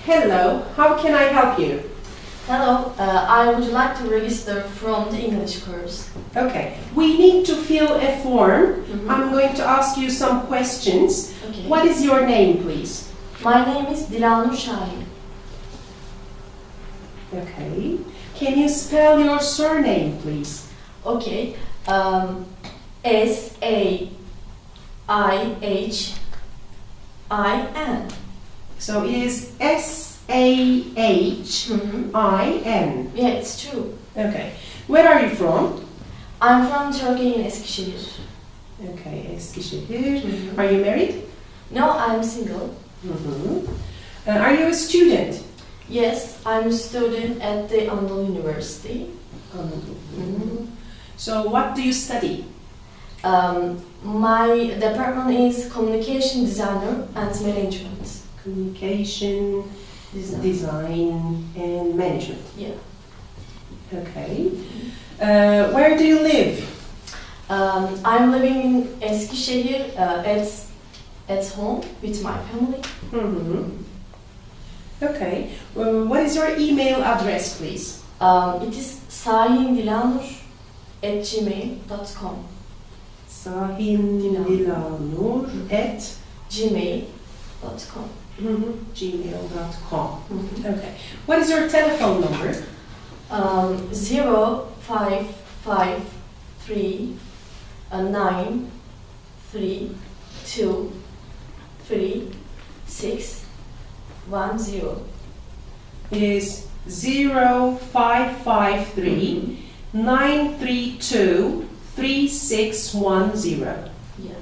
Hello, how can I help you? Hello, I would like to register from the English course. Okay, we need to fill a form. Mhm. I'm going to ask you some questions. Okay. What is your name, please? My name is Dilanur Şahin. Okay. Can you spell your surname, please? Okay. S-A-I-H-I-N. So it is S-A-H-I-N. Yeah, it's true. Okay. Where are you from? I'm from Turkey in Eskişehir. Okay, Eskişehir. Mhm. Are you married? No, I'm single. Are you a student? Yes, I'm a student at the Anadolu University. So what do you study? My department is Communication Designer and Management. Communication, design and management. Yeah. Okay. Where do you live? I'm living in Eskişehir at home with my family. Okay. What is your email address, please? It is sahindilanur@gmail.com. sahindilanur@gmail.com. gmail.com. Okay. What is your telephone number? 0553932610. It is 0553 932 3610. Yeah.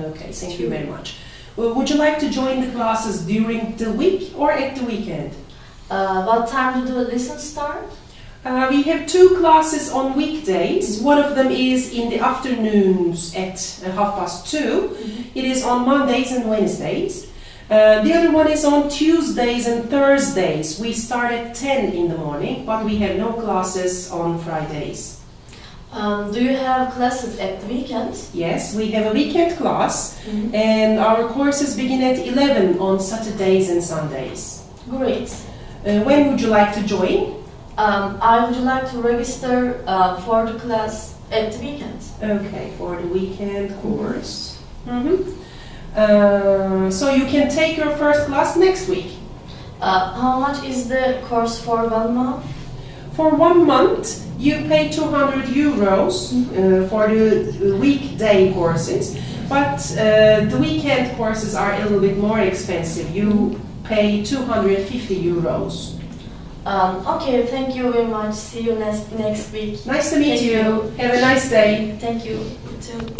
Okay, thank you very much. Would you like to join the classes during the week or at the weekend? What time do the lessons start? We have two classes on weekdays. One of them is in the afternoons at 2:30. It is on Mondays and Wednesdays. The other one is on Tuesdays and Thursdays. We start at 10 in the morning, but we have no classes on Fridays. Do you have classes at the weekends? Yes, we have a weekend class, and our courses begin at 11 on Saturdays and Sundays. Great. When would you like to join? I would like to register for the class at the weekend. Okay, for the weekend course. So you can take your first class next week. How much is the course for 1 month? For 1 month, you pay 200 euros for the weekday courses, but the weekend courses are a little bit more expensive. You pay 250 euros. Okay, thank you very much. See you next week. Nice to meet Thank you. you. Have a nice day. Thank you. You too.